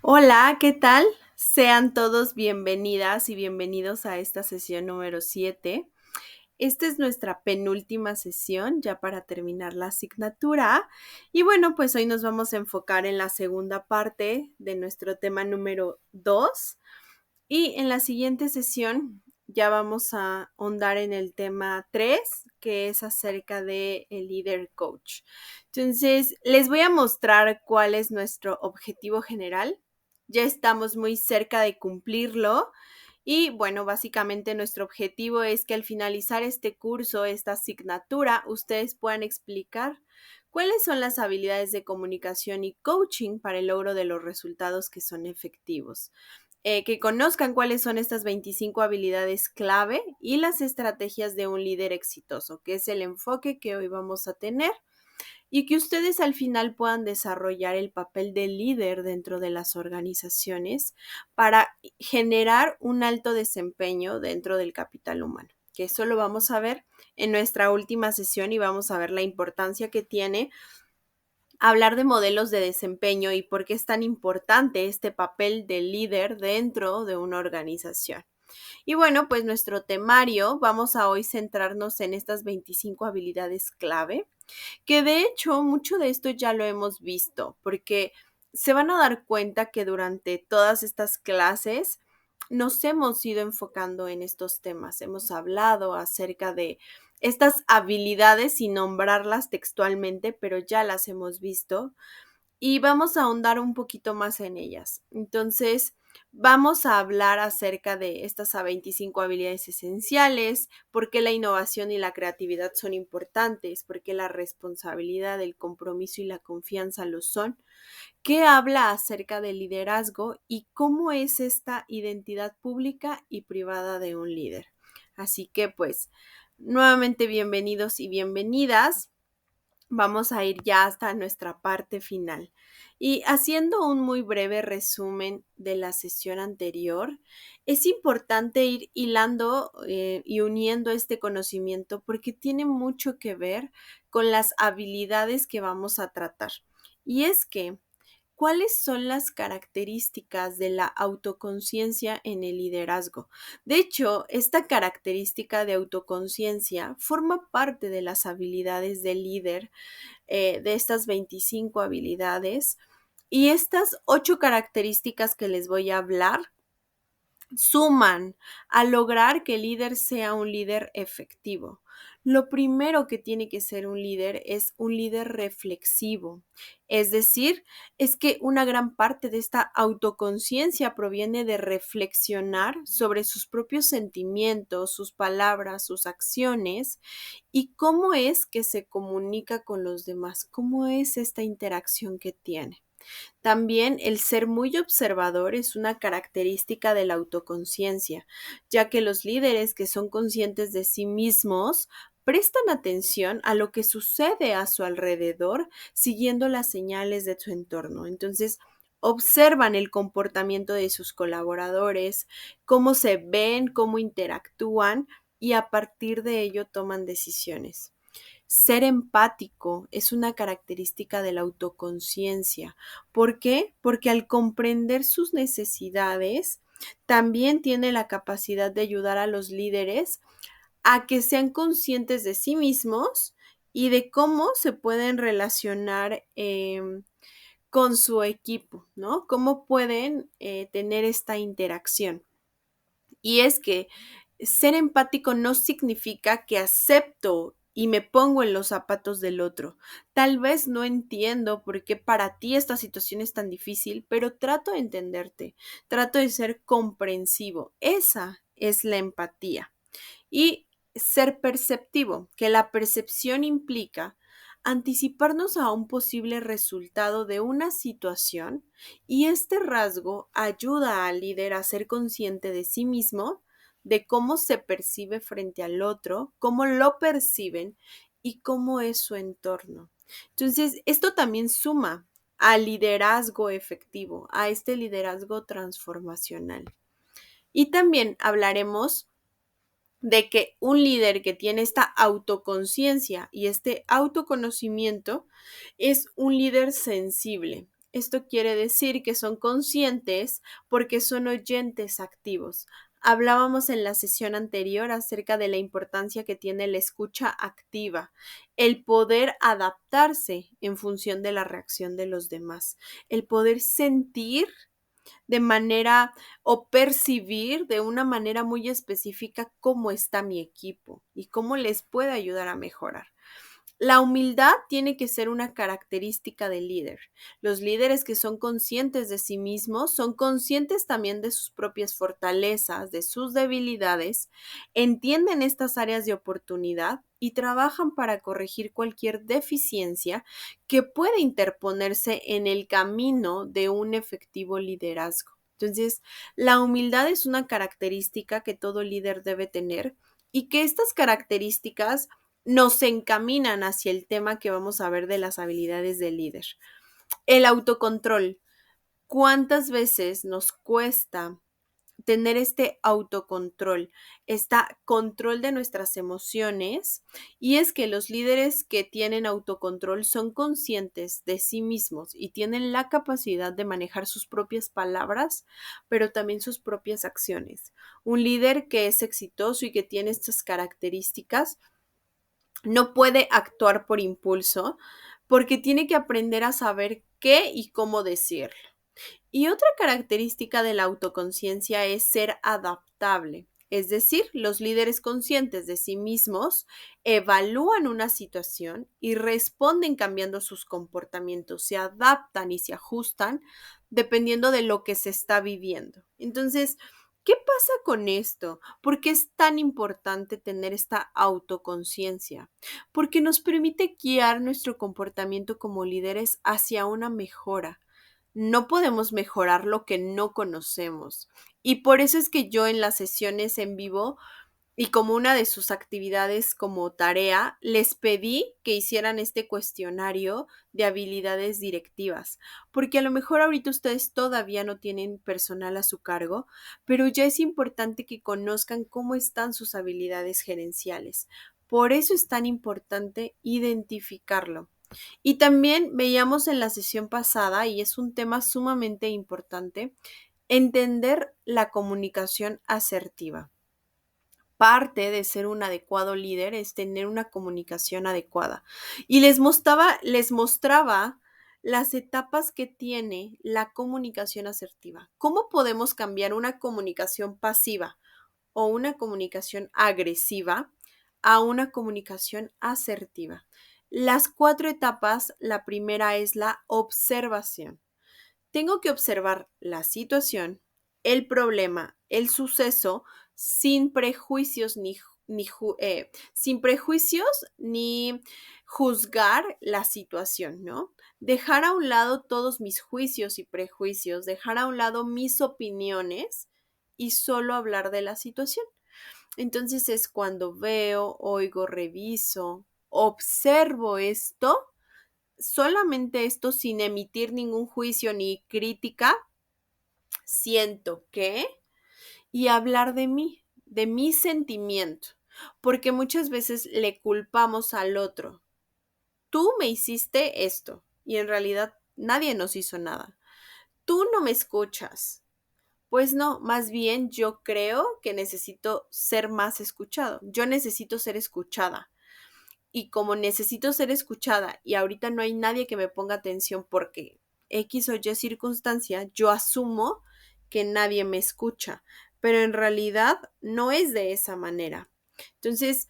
Hola, ¿qué tal? Sean todos bienvenidas y bienvenidos a esta sesión número 7. Esta es nuestra penúltima sesión ya para terminar la asignatura. Y bueno, pues hoy nos vamos a enfocar en la segunda parte de nuestro tema número 2. Y en la siguiente sesión ya vamos a ahondar en el tema 3, que es acerca de el líder coach. Entonces, les voy a mostrar cuál es nuestro objetivo general. Ya estamos muy cerca de cumplirlo. Y bueno, básicamente nuestro objetivo es que al finalizar este curso, esta asignatura, ustedes puedan explicar cuáles son las habilidades de comunicación y coaching para el logro de los resultados que son efectivos, que conozcan cuáles son estas 25 habilidades clave y las estrategias de un líder exitoso, que es el enfoque que hoy vamos a tener, y que ustedes al final puedan desarrollar el papel de líder dentro de las organizaciones para generar un alto desempeño dentro del capital humano, que eso lo vamos a ver en nuestra última sesión y vamos a ver la importancia que tiene hablar de modelos de desempeño y por qué es tan importante este papel de líder dentro de una organización. Y bueno, pues nuestro temario, vamos a hoy centrarnos en estas 25 habilidades clave, que de hecho mucho de esto ya lo hemos visto, porque se van a dar cuenta que durante todas estas clases nos hemos ido enfocando en estos temas. Hemos hablado acerca de estas habilidades sin nombrarlas textualmente, pero ya las hemos visto y vamos a ahondar un poquito más en ellas. Entonces, vamos a hablar acerca de estas 25 habilidades esenciales, por qué la innovación y la creatividad son importantes, por qué la responsabilidad, el compromiso y la confianza lo son, qué habla acerca del liderazgo y cómo es esta identidad pública y privada de un líder. Así que pues, nuevamente bienvenidos y bienvenidas. Vamos a ir ya hasta nuestra parte final. Y haciendo un muy breve resumen de la sesión anterior, es importante ir hilando y uniendo este conocimiento porque tiene mucho que ver con las habilidades que vamos a tratar. Y es que ¿cuáles son las características de la autoconciencia en el liderazgo? De hecho, esta característica de autoconciencia forma parte de las habilidades del líder, de estas 25 habilidades. Y estas 8 características que les voy a hablar suman a lograr que el líder sea un líder efectivo. Lo primero que tiene que ser un líder es un líder reflexivo. Es decir, es que una gran parte de esta autoconciencia proviene de reflexionar sobre sus propios sentimientos, sus palabras, sus acciones y cómo es que se comunica con los demás, cómo es esta interacción que tiene. También el ser muy observador es una característica de la autoconciencia, ya que los líderes que son conscientes de sí mismos prestan atención a lo que sucede a su alrededor, siguiendo las señales de su entorno. Entonces, observan el comportamiento de sus colaboradores, cómo se ven, cómo interactúan y a partir de ello toman decisiones. Ser empático es una característica de la autoconciencia. ¿Por qué? Porque al comprender sus necesidades, también tiene la capacidad de ayudar a los líderes a que sean conscientes de sí mismos y de cómo se pueden relacionar con su equipo, ¿no? Cómo pueden tener esta interacción. Y es que ser empático no significa que acepto y me pongo en los zapatos del otro. Tal vez no entiendo por qué para ti esta situación es tan difícil, pero trato de entenderte, trato de ser comprensivo. Esa es la empatía. Y ser perceptivo, que la percepción implica anticiparnos a un posible resultado de una situación y este rasgo ayuda al líder a ser consciente de sí mismo, de cómo se percibe frente al otro, cómo lo perciben y cómo es su entorno. Entonces, esto también suma al liderazgo efectivo, a este liderazgo transformacional. Y también hablaremos de que un líder que tiene esta autoconciencia y este autoconocimiento es un líder sensible. Esto quiere decir que son conscientes porque son oyentes activos. Hablábamos en la sesión anterior acerca de la importancia que tiene la escucha activa, el poder adaptarse en función de la reacción de los demás, el poder sentir de manera o percibir de una manera muy específica cómo está mi equipo y cómo les puede ayudar a mejorar. La humildad tiene que ser una característica del líder. Los líderes que son conscientes de sí mismos son conscientes también de sus propias fortalezas, de sus debilidades, entienden estas áreas de oportunidad y trabajan para corregir cualquier deficiencia que pueda interponerse en el camino de un efectivo liderazgo. Entonces, la humildad es una característica que todo líder debe tener y que estas características nos encaminan hacia el tema que vamos a ver de las habilidades del líder. El autocontrol. ¿Cuántas veces nos cuesta tener este autocontrol, este control de nuestras emociones? Y es que los líderes que tienen autocontrol son conscientes de sí mismos y tienen la capacidad de manejar sus propias palabras, pero también sus propias acciones. Un líder que es exitoso y que tiene estas características no puede actuar por impulso porque tiene que aprender a saber qué y cómo decirlo. Y otra característica de la autoconciencia es ser adaptable. Es decir, los líderes conscientes de sí mismos evalúan una situación y responden cambiando sus comportamientos, se adaptan y se ajustan dependiendo de lo que se está viviendo. Entonces, ¿qué pasa con esto? ¿Por qué es tan importante tener esta autoconciencia? Porque nos permite guiar nuestro comportamiento como líderes hacia una mejora. No podemos mejorar lo que no conocemos. Y por eso es que yo en las sesiones en vivo y como una de sus actividades como tarea, les pedí que hicieran este cuestionario de habilidades directivas, porque a lo mejor ahorita ustedes todavía no tienen personal a su cargo, pero ya es importante que conozcan cómo están sus habilidades gerenciales. Por eso es tan importante identificarlo. Y también veíamos en la sesión pasada, y es un tema sumamente importante, entender la comunicación asertiva. Parte de ser un adecuado líder es tener una comunicación adecuada. Y les mostraba las etapas que tiene la comunicación asertiva. ¿Cómo podemos cambiar una comunicación pasiva o una comunicación agresiva a una comunicación asertiva? Las 4 etapas, la primera es la observación. Tengo que observar la situación, el problema, el suceso, sin prejuicios sin prejuicios ni juzgar la situación, ¿no? Dejar a un lado todos mis juicios y prejuicios, dejar a un lado mis opiniones y solo hablar de la situación. Entonces es cuando veo, oigo, reviso, observo esto, solamente esto sin emitir ningún juicio ni crítica, siento que, y hablar de mi sentimiento, porque muchas veces le culpamos al otro. Tú me hiciste esto y en realidad nadie nos hizo nada. Tú no me escuchas. Pues no, más bien yo creo que necesito ser más escuchado. Yo necesito ser escuchada. Y como necesito ser escuchada y ahorita no hay nadie que me ponga atención porque X o Y circunstancia, yo asumo que nadie me escucha, pero en realidad no es de esa manera. Entonces,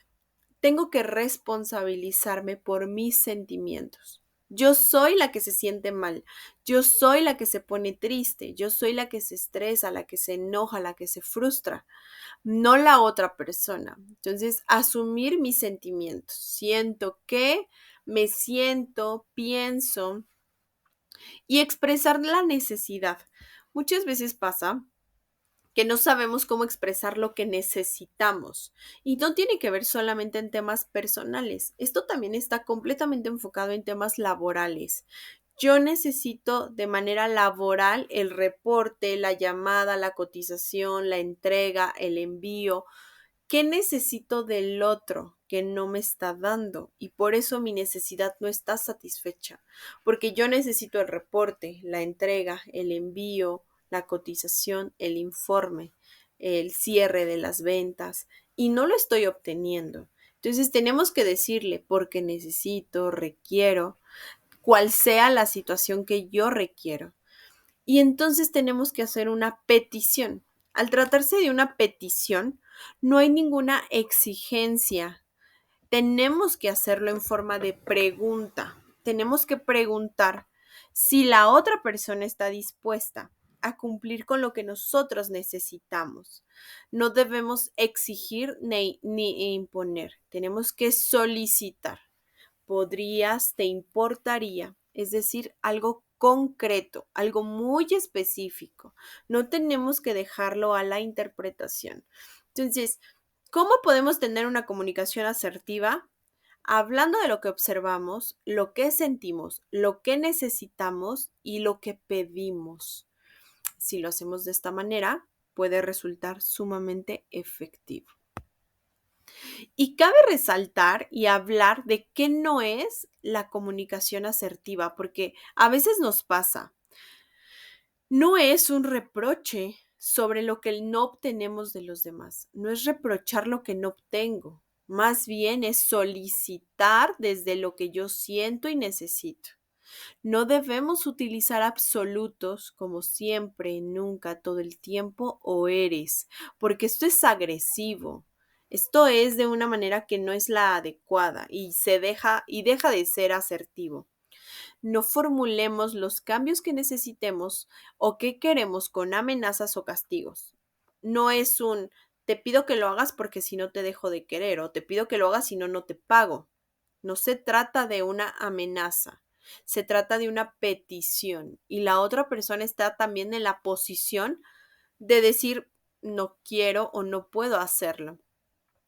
tengo que responsabilizarme por mis sentimientos. Yo soy la que se siente mal, yo soy la que se pone triste, yo soy la que se estresa, la que se enoja, la que se frustra, no la otra persona. Entonces, asumir mis sentimientos. Siento que, me siento, pienso y expresar la necesidad. Muchas veces pasa que no sabemos cómo expresar lo que necesitamos. Y no tiene que ver solamente en temas personales. Esto también está completamente enfocado en temas laborales. Yo necesito de manera laboral el reporte, la llamada, la cotización, la entrega, el envío. ¿Qué necesito del otro? porque no me está dando y por eso mi necesidad no está satisfecha, porque yo necesito el reporte, la entrega, el envío, la cotización, el informe, el cierre de las ventas y no lo estoy obteniendo. Entonces tenemos que decirle porque necesito, requiero, cual sea la situación que yo requiero. Y entonces tenemos que hacer una petición. Al tratarse de una petición, no hay ninguna exigencia. Tenemos que hacerlo en forma de pregunta. Tenemos que preguntar si la otra persona está dispuesta a cumplir con lo que nosotros necesitamos. No debemos exigir ni imponer. Tenemos que solicitar. ¿Podrías, te importaría? Es decir, algo concreto, algo muy específico. No tenemos que dejarlo a la interpretación. Entonces, ¿cómo podemos tener una comunicación asertiva? Hablando de lo que observamos, lo que sentimos, lo que necesitamos y lo que pedimos. Si lo hacemos de esta manera, puede resultar sumamente efectivo. Y cabe resaltar y hablar de qué no es la comunicación asertiva, porque a veces nos pasa. No es un reproche sobre lo que no obtenemos de los demás, no es reprochar lo que no obtengo, más bien es solicitar desde lo que yo siento y necesito. No debemos utilizar absolutos como siempre, nunca, todo el tiempo o eres, porque esto es agresivo. Esto es de una manera que no es la adecuada y deja de ser asertivo. No formulemos los cambios que necesitemos o que queremos con amenazas o castigos. No es un te pido que lo hagas porque si no te dejo de querer o te pido que lo hagas si no, no te pago. No se trata de una amenaza, se trata de una petición y la otra persona está también en la posición de decir no quiero o no puedo hacerlo.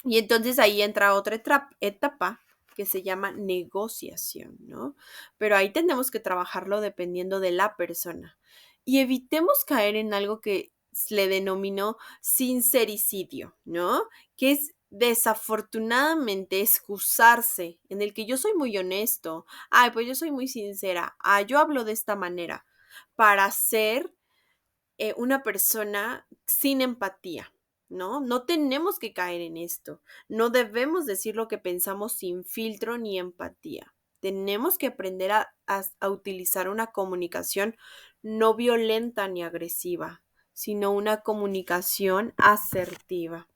Y entonces ahí entra otra etapa que se llama negociación, ¿no? Pero ahí tenemos que trabajarlo dependiendo de la persona. Y evitemos caer en algo que le denominó sincericidio, ¿no? Que es desafortunadamente excusarse en el que yo soy muy honesto, ay, pues yo soy muy sincera, yo hablo de esta manera, para ser una persona sin empatía, ¿no? No tenemos que caer en esto. No debemos decir lo que pensamos sin filtro ni empatía. Tenemos que aprender a utilizar una comunicación no violenta ni agresiva, sino una comunicación asertiva.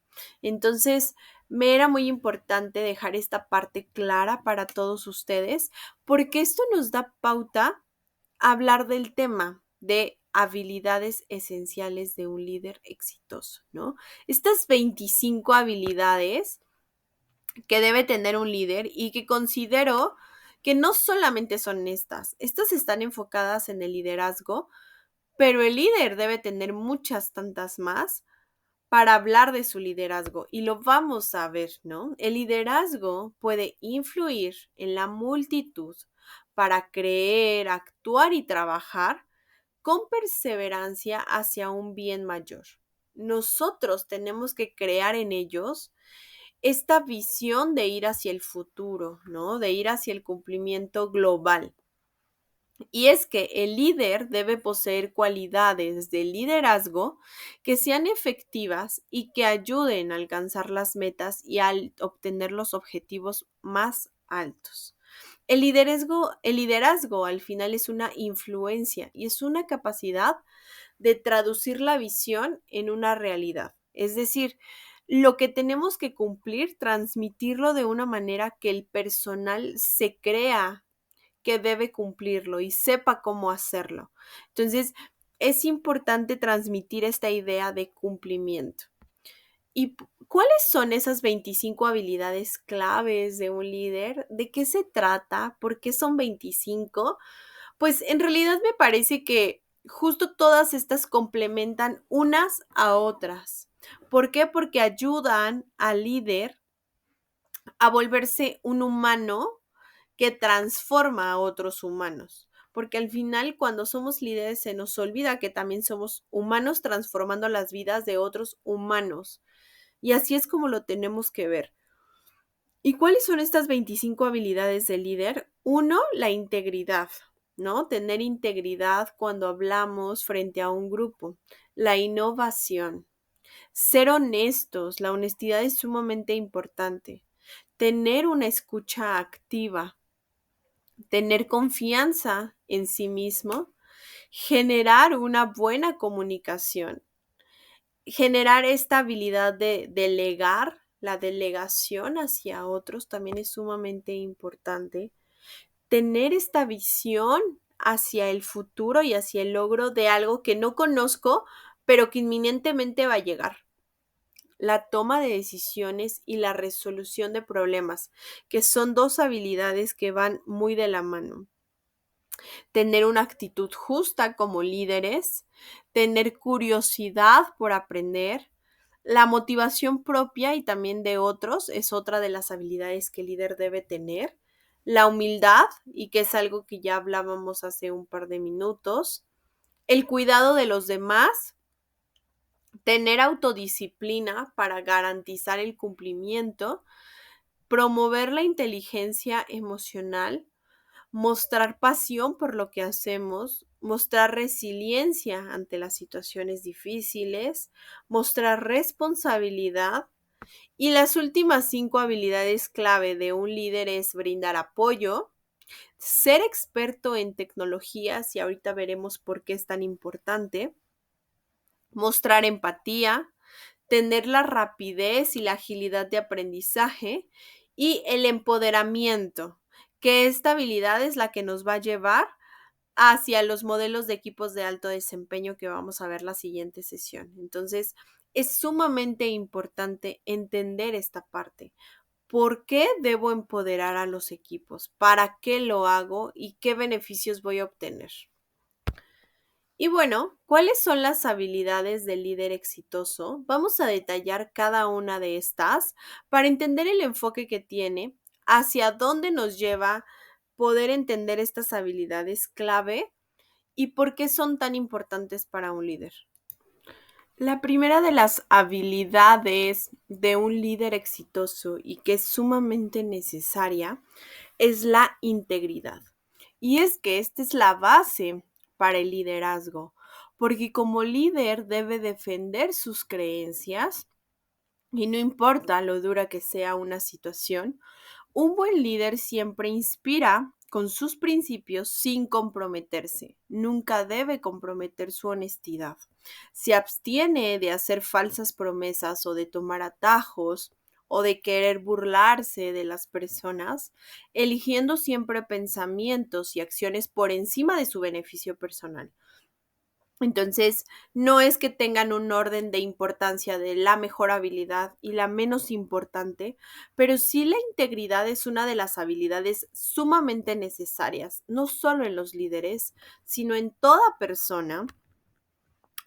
Entonces, me era muy importante dejar esta parte clara para todos ustedes, porque esto nos da pauta a hablar del tema de habilidades esenciales de un líder exitoso, ¿no? Estas 25 habilidades que debe tener un líder y que considero que no solamente son estas están enfocadas en el liderazgo, pero el líder debe tener muchas tantas más para hablar de su liderazgo y lo vamos a ver, ¿no? El liderazgo puede influir en la multitud para creer, actuar y trabajar con perseverancia hacia un bien mayor. Nosotros tenemos que crear en ellos esta visión de ir hacia el futuro, ¿no? De ir hacia el cumplimiento global. Y es que el líder debe poseer cualidades de liderazgo que sean efectivas y que ayuden a alcanzar las metas y a obtener los objetivos más altos. El liderazgo al final es una influencia y es una capacidad de traducir la visión en una realidad. Es decir, lo que tenemos que cumplir, transmitirlo de una manera que el personal se crea que debe cumplirlo y sepa cómo hacerlo. Entonces, es importante transmitir esta idea de cumplimiento. ¿Y cuáles son esas 25 habilidades claves de un líder? ¿De qué se trata? ¿Por qué son 25? Pues en realidad me parece que justo todas estas complementan unas a otras. ¿Por qué? Porque ayudan al líder a volverse un humano que transforma a otros humanos. Porque al final, cuando somos líderes, se nos olvida que también somos humanos transformando las vidas de otros humanos. Y así es como lo tenemos que ver. ¿Y cuáles son estas 25 habilidades del líder? Uno, la integridad, ¿no? Tener integridad cuando hablamos frente a un grupo. La innovación. Ser honestos. La honestidad es sumamente importante. Tener una escucha activa. Tener confianza en sí mismo. Generar una buena comunicación. Generar esta habilidad de delegar. La delegación hacia otros también es sumamente importante. Tener esta visión hacia el futuro y hacia el logro de algo que no conozco, pero que inminentemente va a llegar. La toma de decisiones y la resolución de problemas, que son dos habilidades que van muy de la mano. Tener una actitud justa como líderes, tener curiosidad por aprender, la motivación propia y también de otros es otra de las habilidades que el líder debe tener. La humildad, y que es algo que ya hablábamos hace un par de minutos. El cuidado de los demás. Tener autodisciplina para garantizar el cumplimiento. Promover la inteligencia emocional. Mostrar pasión por lo que hacemos, mostrar resiliencia ante las situaciones difíciles, mostrar responsabilidad. Y las últimas 5 habilidades clave de un líder es brindar apoyo, ser experto en tecnologías, y ahorita veremos por qué es tan importante, mostrar empatía, tener la rapidez y la agilidad de aprendizaje y el empoderamiento, que esta habilidad es la que nos va a llevar hacia los modelos de equipos de alto desempeño que vamos a ver la siguiente sesión. Entonces, es sumamente importante entender esta parte. ¿Por qué debo empoderar a los equipos? ¿Para qué lo hago? ¿Y qué beneficios voy a obtener? Y bueno, ¿cuáles son las habilidades del líder exitoso? Vamos a detallar cada una de estas para entender el enfoque que tiene, hacia dónde nos lleva poder entender estas habilidades clave y por qué son tan importantes para un líder. La primera de las habilidades de un líder exitoso y que es sumamente necesaria es la integridad. Y es que esta es la base para el liderazgo, porque como líder debe defender sus creencias y no importa lo dura que sea una situación, un buen líder siempre inspira con sus principios sin comprometerse. Nunca debe comprometer su honestidad. Se abstiene de hacer falsas promesas o de tomar atajos o de querer burlarse de las personas, eligiendo siempre pensamientos y acciones por encima de su beneficio personal. Entonces, no es que tengan un orden de importancia de la mejor habilidad y la menos importante, pero sí la integridad es una de las habilidades sumamente necesarias, no solo en los líderes, sino en toda persona,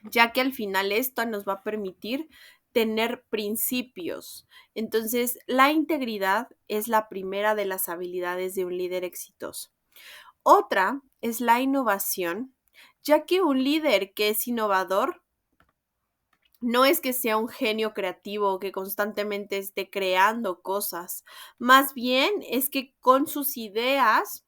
ya que al final esto nos va a permitir tener principios. Entonces, la integridad es la primera de las habilidades de un líder exitoso. Otra es la innovación, ya que un líder que es innovador no es que sea un genio creativo que constantemente esté creando cosas, más bien es que con sus ideas,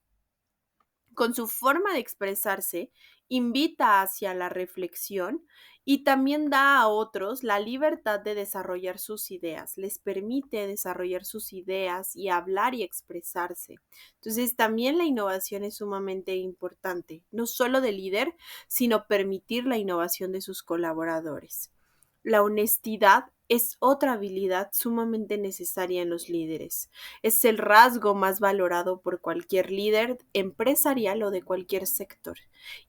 con su forma de expresarse, invita hacia la reflexión y también da a otros la libertad de desarrollar sus ideas, les permite desarrollar sus ideas y hablar y expresarse. Entonces, también la innovación es sumamente importante, no solo del líder, sino permitir la innovación de sus colaboradores. La honestidad es otra habilidad sumamente necesaria en los líderes. Es el rasgo más valorado por cualquier líder empresarial o de cualquier sector.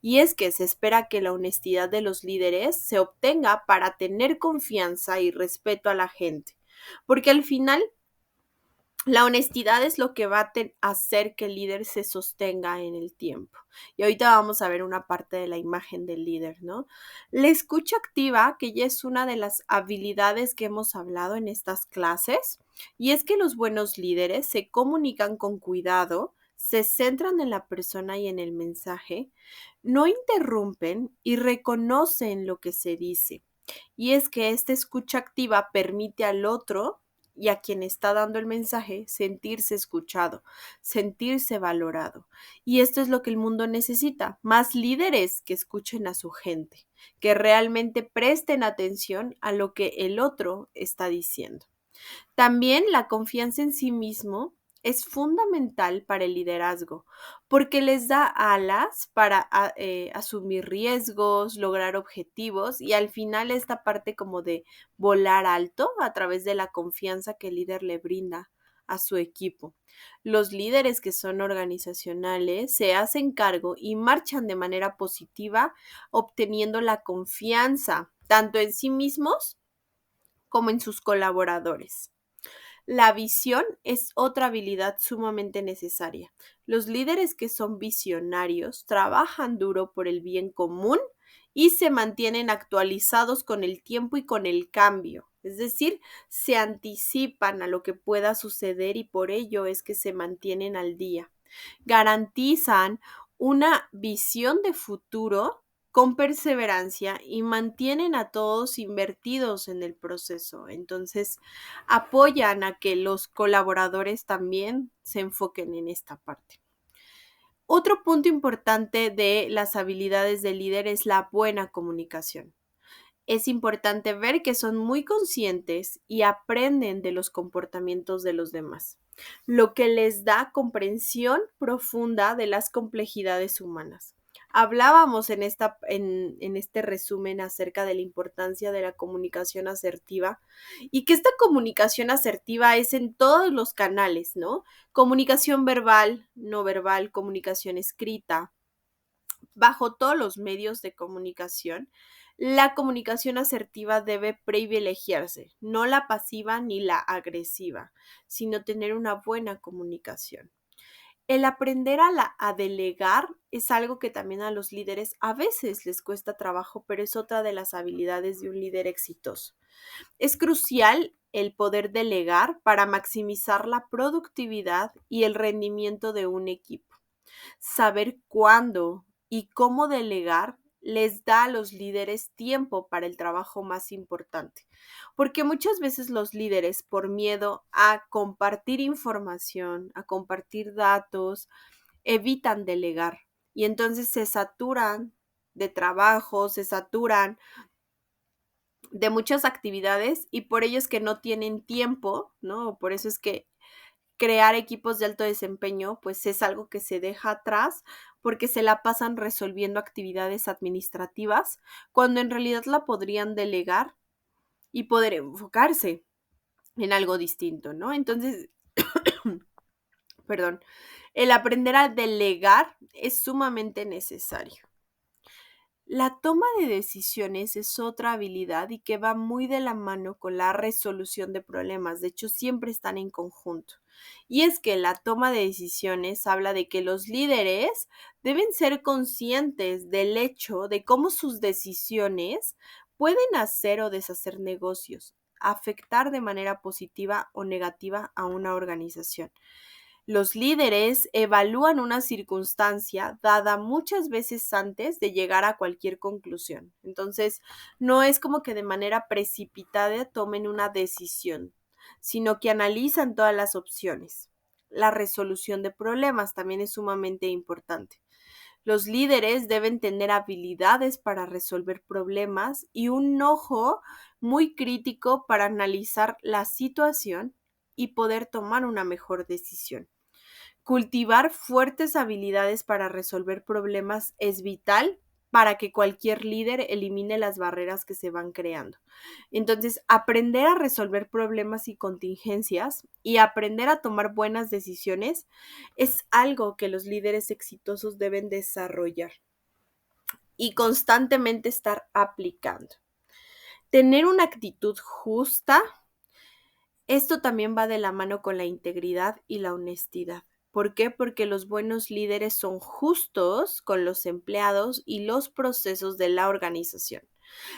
Y es que se espera que la honestidad de los líderes se obtenga para tener confianza y respeto a la gente. Porque al final la honestidad es lo que va a hacer que el líder se sostenga en el tiempo. Y ahorita vamos a ver una parte de la imagen del líder, ¿no? La escucha activa, que ya es una de las habilidades que hemos hablado en estas clases, y es que los buenos líderes se comunican con cuidado, se centran en la persona y en el mensaje, no interrumpen y reconocen lo que se dice. Y es que esta escucha activa permite al otro y a quien está dando el mensaje sentirse escuchado, sentirse valorado. Y esto es lo que el mundo necesita, más líderes que escuchen a su gente, que realmente presten atención a lo que el otro está diciendo. También la confianza en sí mismo es fundamental para el liderazgo, porque les da alas para asumir riesgos, lograr objetivos y al final esta parte como de volar alto a través de la confianza que el líder le brinda a su equipo. Los líderes que son organizacionales se hacen cargo y marchan de manera positiva, obteniendo la confianza tanto en sí mismos como en sus colaboradores. La visión es otra habilidad sumamente necesaria. Los líderes que son visionarios trabajan duro por el bien común y se mantienen actualizados con el tiempo y con el cambio. Es decir, se anticipan a lo que pueda suceder y por ello es que se mantienen al día. Garantizan una visión de futuro con perseverancia y mantienen a todos invertidos en el proceso. Entonces, apoyan a que los colaboradores también se enfoquen en esta parte. Otro punto importante de las habilidades del líder es la buena comunicación. Es importante ver que son muy conscientes y aprenden de los comportamientos de los demás, lo que les da comprensión profunda de las complejidades humanas. Hablábamos en este resumen acerca de la importancia de la comunicación asertiva y que esta comunicación asertiva es en todos los canales, ¿no? Comunicación verbal, no verbal, comunicación escrita, bajo todos los medios de comunicación. La comunicación asertiva debe privilegiarse, no la pasiva ni la agresiva, sino tener una buena comunicación. El aprender a delegar es algo que también a los líderes a veces les cuesta trabajo, pero es otra de las habilidades de un líder exitoso. Es crucial el poder delegar para maximizar la productividad y el rendimiento de un equipo. Saber cuándo y cómo delegar les da a los líderes tiempo para el trabajo más importante, porque muchas veces los líderes, por miedo a compartir información, a compartir datos, evitan delegar y entonces se saturan de trabajo, se saturan de muchas actividades y por ello es que no tienen tiempo, ¿no? Por eso es que crear equipos de alto desempeño, pues es algo que se deja atrás porque se la pasan resolviendo actividades administrativas cuando en realidad la podrían delegar y poder enfocarse en algo distinto, ¿no? Entonces, perdón, el aprender a delegar es sumamente necesario. La toma de decisiones es otra habilidad y que va muy de la mano con la resolución de problemas. De hecho, siempre están en conjunto. Y es que la toma de decisiones habla de que los líderes deben ser conscientes del hecho de cómo sus decisiones pueden hacer o deshacer negocios, afectar de manera positiva o negativa a una organización. Los líderes evalúan una circunstancia dada muchas veces antes de llegar a cualquier conclusión. Entonces, no es como que de manera precipitada tomen una decisión, sino que analizan todas las opciones. La resolución de problemas también es sumamente importante. Los líderes deben tener habilidades para resolver problemas y un ojo muy crítico para analizar la situación y poder tomar una mejor decisión. Cultivar fuertes habilidades para resolver problemas es vital para que cualquier líder elimine las barreras que se van creando. Entonces, aprender a resolver problemas y contingencias y aprender a tomar buenas decisiones es algo que los líderes exitosos deben desarrollar y constantemente estar aplicando. Tener una actitud justa, esto también va de la mano con la integridad y la honestidad. ¿Por qué? Porque los buenos líderes son justos con los empleados y los procesos de la organización.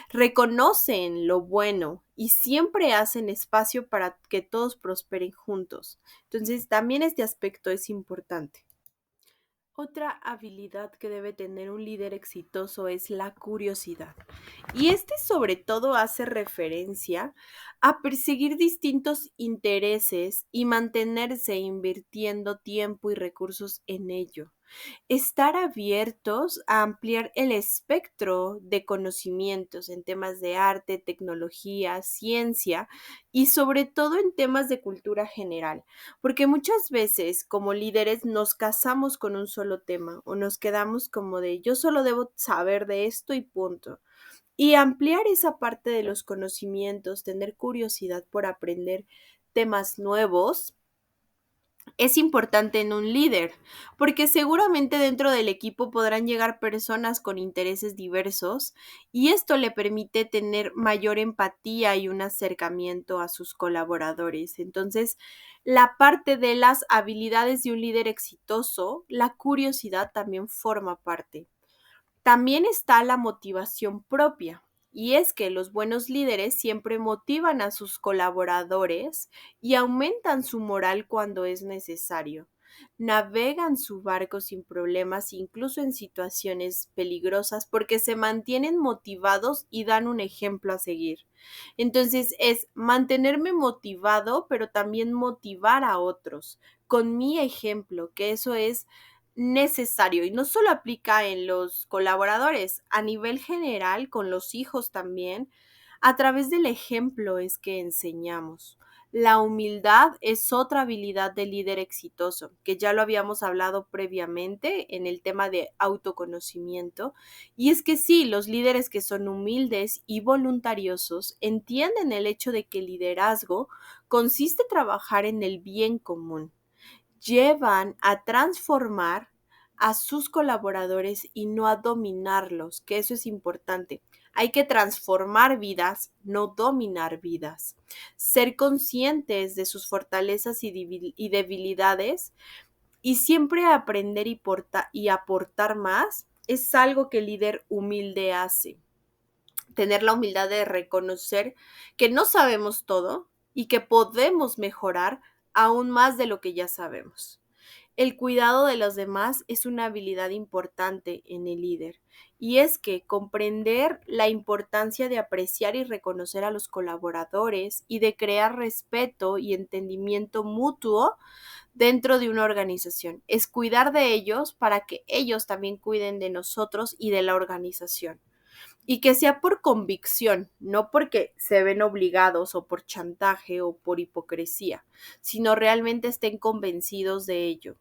Reconocen lo bueno y siempre hacen espacio para que todos prosperen juntos. Entonces, también este aspecto es importante. Otra habilidad que debe tener un líder exitoso es la curiosidad. Y este sobre todo hace referencia a perseguir distintos intereses y mantenerse invirtiendo tiempo y recursos en ello. Estar abiertos a ampliar el espectro de conocimientos en temas de arte, tecnología, ciencia y sobre todo en temas de cultura general, porque muchas veces como líderes nos casamos con un solo tema o nos quedamos como de yo solo debo saber de esto y punto. Y ampliar esa parte de los conocimientos, tener curiosidad por aprender temas nuevos es importante en un líder, porque seguramente dentro del equipo podrán llegar personas con intereses diversos y esto le permite tener mayor empatía y un acercamiento a sus colaboradores. Entonces, la parte de las habilidades de un líder exitoso, la curiosidad también forma parte. También está la motivación propia. Y es que los buenos líderes siempre motivan a sus colaboradores y aumentan su moral cuando es necesario. Navegan su barco sin problemas, incluso en situaciones peligrosas, porque se mantienen motivados y dan un ejemplo a seguir. Entonces es mantenerme motivado, pero también motivar a otros con mi ejemplo, que eso es necesario y no solo aplica en los colaboradores, a nivel general, con los hijos también, a través del ejemplo es que enseñamos. La humildad es otra habilidad del líder exitoso, que ya lo habíamos hablado previamente en el tema de autoconocimiento. Y es que sí, los líderes que son humildes y voluntariosos entienden el hecho de que el liderazgo consiste en trabajar en el bien común, llevan a transformar a sus colaboradores y no a dominarlos, que eso es importante. Hay que transformar vidas, no dominar vidas. Ser conscientes de sus fortalezas y debilidades y siempre aprender y aportar más es algo que el líder humilde hace. Tener la humildad de reconocer que no sabemos todo y que podemos mejorar aún más de lo que ya sabemos. El cuidado de los demás es una habilidad importante en el líder, y es que comprender la importancia de apreciar y reconocer a los colaboradores y de crear respeto y entendimiento mutuo dentro de una organización. Es cuidar de ellos para que ellos también cuiden de nosotros y de la organización. Y que sea por convicción, no porque se ven obligados o por chantaje o por hipocresía, sino realmente estén convencidos de ello.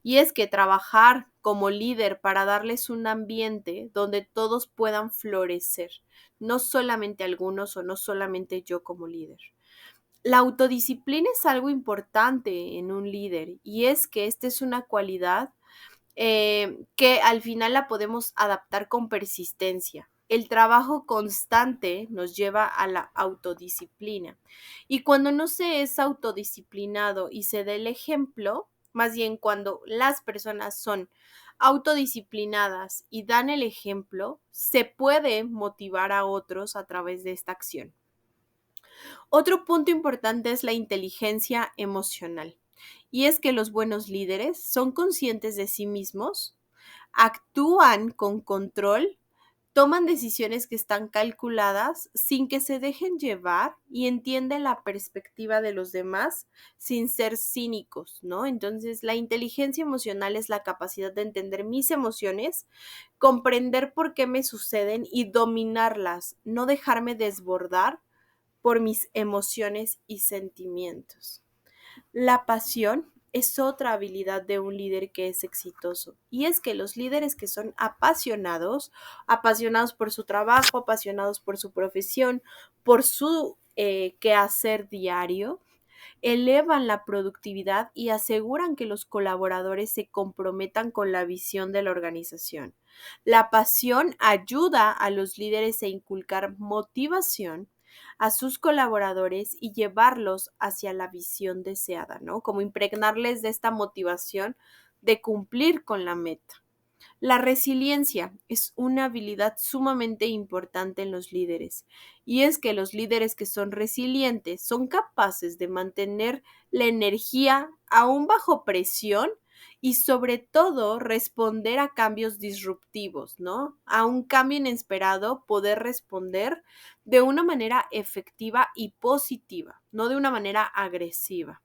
Y es que trabajar como líder para darles un ambiente donde todos puedan florecer, no solamente algunos o no solamente yo como líder. La autodisciplina es algo importante en un líder y es que esta es una cualidad que al final la podemos adaptar con persistencia. El trabajo constante nos lleva a la autodisciplina. Y cuando no se es autodisciplinado y se da el ejemplo, más bien cuando las personas son autodisciplinadas y dan el ejemplo, se puede motivar a otros a través de esta acción. Otro punto importante es la inteligencia emocional. Y es que los buenos líderes son conscientes de sí mismos, actúan con control, toman decisiones que están calculadas sin que se dejen llevar y entienden la perspectiva de los demás sin ser cínicos, ¿no? Entonces, la inteligencia emocional es la capacidad de entender mis emociones, comprender por qué me suceden y dominarlas, no dejarme desbordar por mis emociones y sentimientos. La pasión es otra habilidad de un líder que es exitoso. Y es que los líderes que son apasionados, apasionados por su trabajo, apasionados por su profesión, por su quehacer diario, elevan la productividad y aseguran que los colaboradores se comprometan con la visión de la organización. La pasión ayuda a los líderes a inculcar motivación a sus colaboradores y llevarlos hacia la visión deseada, ¿no? Como impregnarles de esta motivación de cumplir con la meta. La resiliencia es una habilidad sumamente importante en los líderes, y es que los líderes que son resilientes son capaces de mantener la energía aún bajo presión, y sobre todo responder a cambios disruptivos, ¿no? A un cambio inesperado, poder responder de una manera efectiva y positiva, no de una manera agresiva.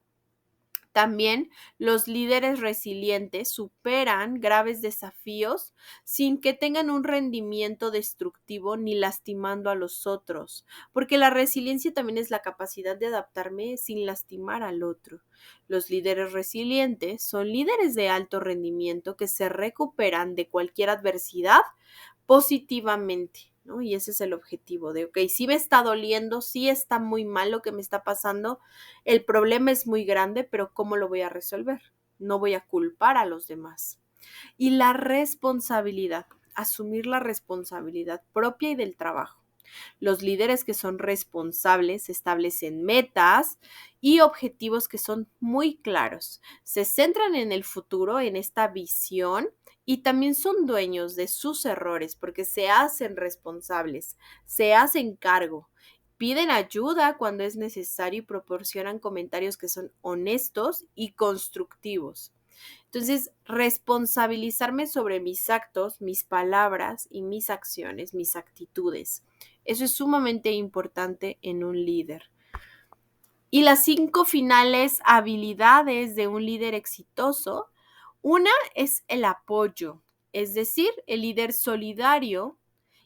También los líderes resilientes superan graves desafíos sin que tengan un rendimiento destructivo ni lastimando a los otros, porque la resiliencia también es la capacidad de adaptarme sin lastimar al otro. Los líderes resilientes son líderes de alto rendimiento que se recuperan de cualquier adversidad positivamente, ¿no? Y ese es el objetivo de, ok, sí me está doliendo, sí está muy mal lo que me está pasando, el problema es muy grande, pero ¿cómo lo voy a resolver? No voy a culpar a los demás. Y la responsabilidad, asumir la responsabilidad propia y del trabajo. Los líderes que son responsables establecen metas y objetivos que son muy claros. Se centran en el futuro, en esta visión y también son dueños de sus errores porque se hacen responsables, se hacen cargo. Piden ayuda cuando es necesario y proporcionan comentarios que son honestos y constructivos. Entonces, responsabilizarme sobre mis actos, mis palabras y mis acciones, mis actitudes. Eso es sumamente importante en un líder. Y las 5 finales habilidades de un líder exitoso. Una es el apoyo, es decir, el líder solidario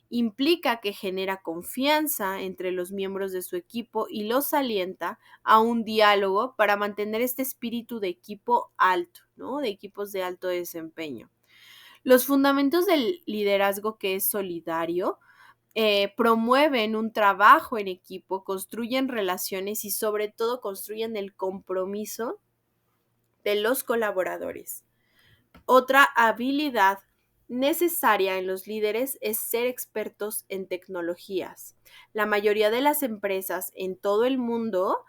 implica que genera confianza entre los miembros de su equipo y los alienta a un diálogo para mantener este espíritu de equipo alto, ¿no? De equipos de alto desempeño. Los fundamentos del liderazgo que es solidario promueven un trabajo en equipo, construyen relaciones y sobre todo construyen el compromiso de los colaboradores. Otra habilidad necesaria en los líderes es ser expertos en tecnologías. La mayoría de las empresas en todo el mundo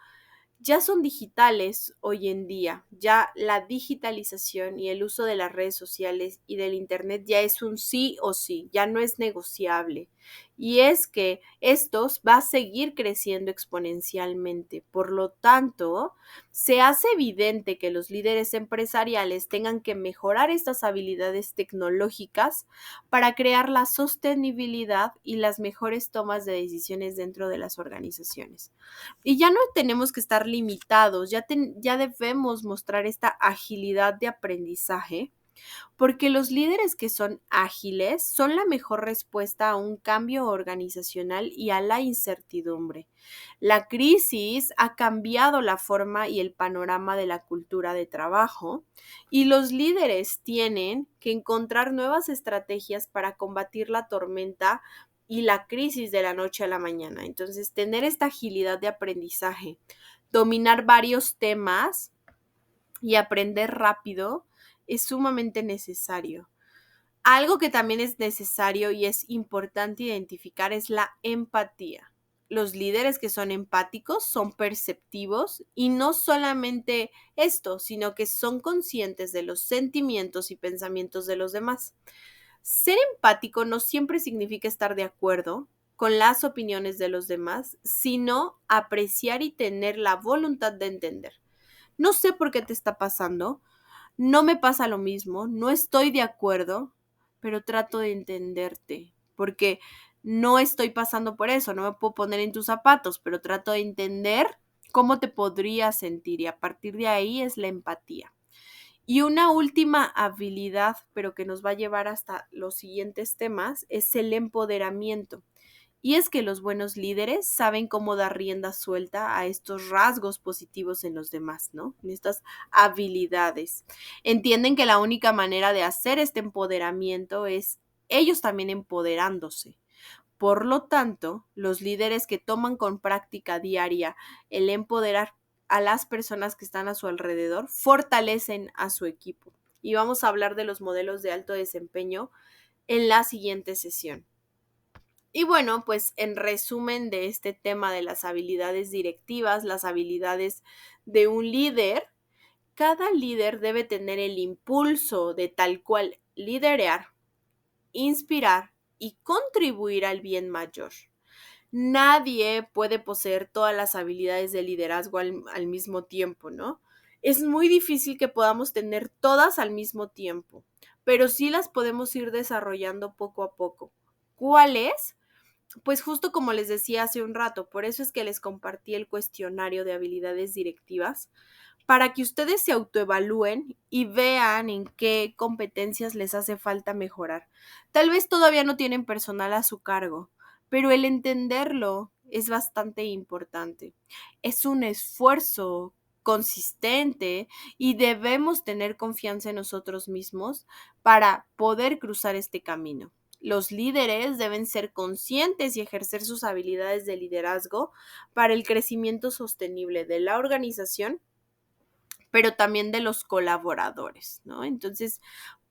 ya son digitales hoy en día. Ya la digitalización y el uso de las redes sociales y del Internet ya es un sí o sí, ya no es negociable. Y es que estos va a seguir creciendo exponencialmente. Por lo tanto, se hace evidente que los líderes empresariales tengan que mejorar estas habilidades tecnológicas para crear la sostenibilidad y las mejores tomas de decisiones dentro de las organizaciones. Y ya no tenemos que estar limitados, ya debemos mostrar esta agilidad de aprendizaje, porque los líderes que son ágiles son la mejor respuesta a un cambio organizacional y a la incertidumbre. La crisis ha cambiado la forma y el panorama de la cultura de trabajo y los líderes tienen que encontrar nuevas estrategias para combatir la tormenta y la crisis de la noche a la mañana. Entonces, tener esta agilidad de aprendizaje, dominar varios temas y aprender rápido es sumamente necesario. Algo que también es necesario y es importante identificar es la empatía. Los líderes que son empáticos son perceptivos y no solamente esto, sino que son conscientes de los sentimientos y pensamientos de los demás. Ser empático no siempre significa estar de acuerdo con las opiniones de los demás, sino apreciar y tener la voluntad de entender. No sé por qué te está pasando, no me pasa lo mismo, no estoy de acuerdo, pero trato de entenderte, porque no estoy pasando por eso, no me puedo poner en tus zapatos, pero trato de entender cómo te podrías sentir y a partir de ahí es la empatía. Y una última habilidad, pero que nos va a llevar hasta los siguientes temas, es el empoderamiento. Y es que los buenos líderes saben cómo dar rienda suelta a estos rasgos positivos en los demás, ¿no? En estas habilidades. Entienden que la única manera de hacer este empoderamiento es ellos también empoderándose. Por lo tanto, los líderes que toman con práctica diaria el empoderar a las personas que están a su alrededor, fortalecen a su equipo. Y vamos a hablar de los modelos de alto desempeño en la siguiente sesión. Y bueno, pues en resumen de este tema de las habilidades directivas, las habilidades de un líder, cada líder debe tener el impulso de tal cual liderar, inspirar y contribuir al bien mayor. Nadie puede poseer todas las habilidades de liderazgo al mismo tiempo, ¿no? Es muy difícil que podamos tener todas al mismo tiempo, pero sí las podemos ir desarrollando poco a poco. ¿Cuáles? Pues justo como les decía hace un rato, por eso es que les compartí el cuestionario de habilidades directivas, para que ustedes se autoevalúen y vean en qué competencias les hace falta mejorar. Tal vez todavía no tienen personal a su cargo, pero el entenderlo es bastante importante. Es un esfuerzo consistente y debemos tener confianza en nosotros mismos para poder cruzar este camino. Los líderes deben ser conscientes y ejercer sus habilidades de liderazgo para el crecimiento sostenible de la organización, pero también de los colaboradores, ¿no? Entonces,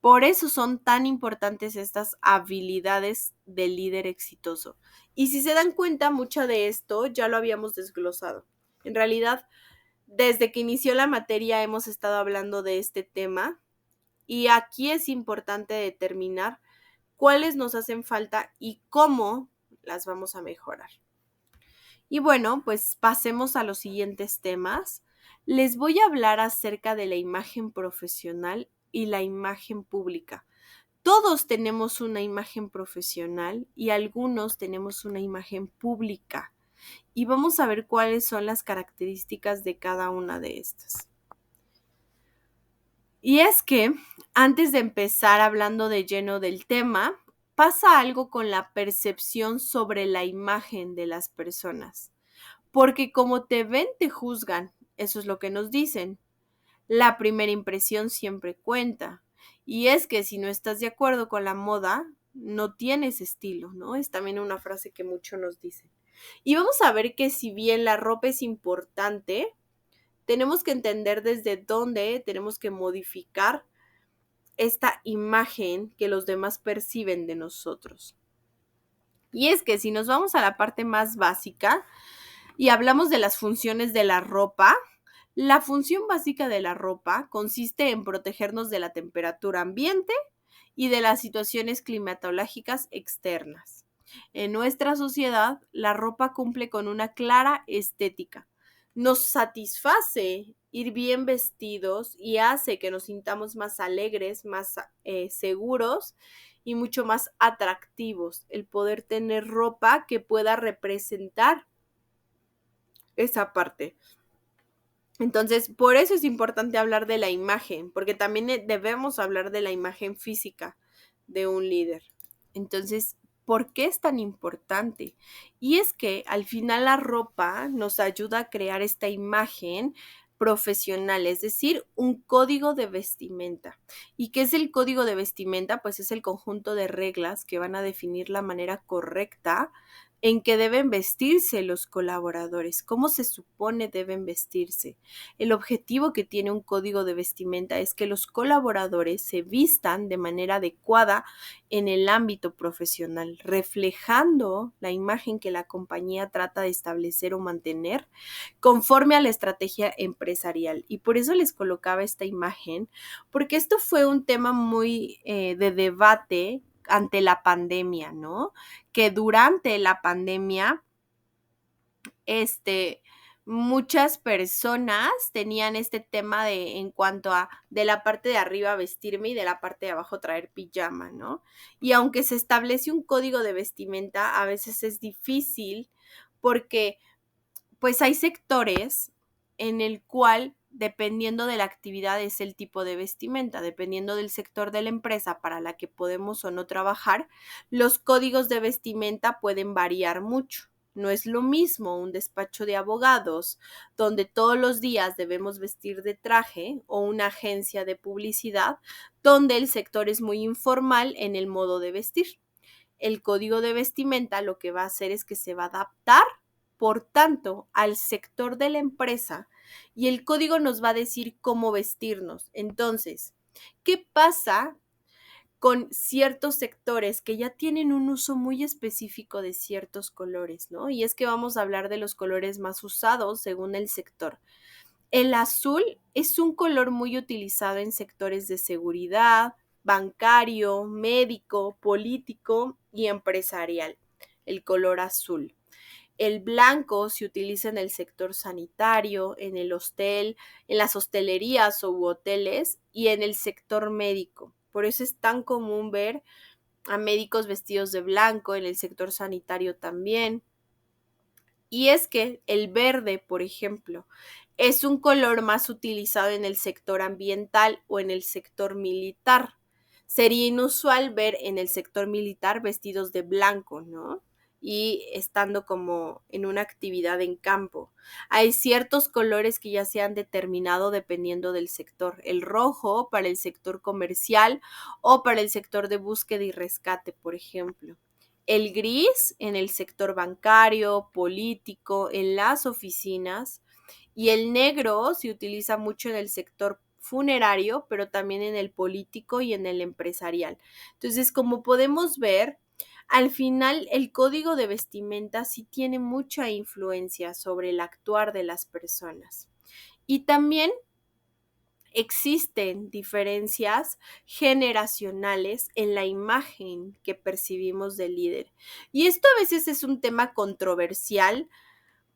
por eso son tan importantes estas habilidades del líder exitoso. Y si se dan cuenta, mucho de esto ya lo habíamos desglosado. En realidad, desde que inició la materia hemos estado hablando de este tema y aquí es importante determinar cuáles nos hacen falta y cómo las vamos a mejorar. Y bueno, pues pasemos a los siguientes temas. Les voy a hablar acerca de la imagen profesional y la imagen pública. Todos tenemos una imagen profesional y algunos tenemos una imagen pública. Y vamos a ver cuáles son las características de cada una de estas. Y es que, antes de empezar hablando de lleno del tema, pasa algo con la percepción sobre la imagen de las personas. Porque como te ven, te juzgan. Eso es lo que nos dicen. La primera impresión siempre cuenta. Y es que si no estás de acuerdo con la moda, no tienes estilo, ¿no? Es también una frase que muchos nos dicen. Y vamos a ver que si bien la ropa es importante, tenemos que entender desde dónde tenemos que modificar esta imagen que los demás perciben de nosotros. Y es que si nos vamos a la parte más básica, y hablamos de las funciones de la ropa, la función básica de la ropa consiste en protegernos de la temperatura ambiente y de las situaciones climatológicas externas. En nuestra sociedad, la ropa cumple con una clara estética. Nos satisface ir bien vestidos y hace que nos sintamos más alegres, más seguros y mucho más atractivos. El poder tener ropa que pueda representar esa parte. Entonces, por eso es importante hablar de la imagen, porque también debemos hablar de la imagen física de un líder. Entonces, ¿por qué es tan importante? Y es que al final la ropa nos ayuda a crear esta imagen profesional, es decir, un código de vestimenta. ¿Y qué es el código de vestimenta? Pues es el conjunto de reglas que van a definir la manera correcta en que deben vestirse los colaboradores, cómo se supone deben vestirse. El objetivo que tiene un código de vestimenta es que los colaboradores se vistan de manera adecuada en el ámbito profesional, reflejando la imagen que la compañía trata de establecer o mantener conforme a la estrategia empresarial. Y por eso les colocaba esta imagen, porque esto fue un tema muy de debate ante la pandemia, ¿no? Que durante la pandemia, muchas personas tenían este tema de en cuanto a de la parte de arriba vestirme y de la parte de abajo traer pijama, ¿no? Y aunque se establece un código de vestimenta, a veces es difícil porque pues hay sectores en el cual, dependiendo de la actividad, es el tipo de vestimenta, dependiendo del sector de la empresa para la que podemos o no trabajar, los códigos de vestimenta pueden variar mucho. No es lo mismo un despacho de abogados donde todos los días debemos vestir de traje o una agencia de publicidad donde el sector es muy informal en el modo de vestir. El código de vestimenta lo que va a hacer es que se va a adaptar, por tanto, al sector de la empresa y el código nos va a decir cómo vestirnos. Entonces, ¿qué pasa con ciertos sectores que ya tienen un uso muy específico de ciertos colores, ¿no? Y es que vamos a hablar de los colores más usados según el sector. El azul es un color muy utilizado en sectores de seguridad, bancario, médico, político y empresarial. El color azul. El blanco se utiliza en el sector sanitario, en el hostel, en las hostelerías u hoteles y en el sector médico. Por eso es tan común ver a médicos vestidos de blanco, en el sector sanitario también. Y es que el verde, por ejemplo, es un color más utilizado en el sector ambiental o en el sector militar. Sería inusual ver en el sector militar vestidos de blanco, ¿no? Y estando como en una actividad en campo. Hay ciertos colores que ya se han determinado dependiendo del sector. El rojo para el sector comercial o para el sector de búsqueda y rescate, por ejemplo. El gris en el sector bancario, político, en las oficinas, y el negro se utiliza mucho en el sector funerario, pero también en el político y en el empresarial. Entonces, como podemos ver, al final el código de vestimenta sí tiene mucha influencia sobre el actuar de las personas. Y también existen diferencias generacionales en la imagen que percibimos del líder. Y esto a veces es un tema controversial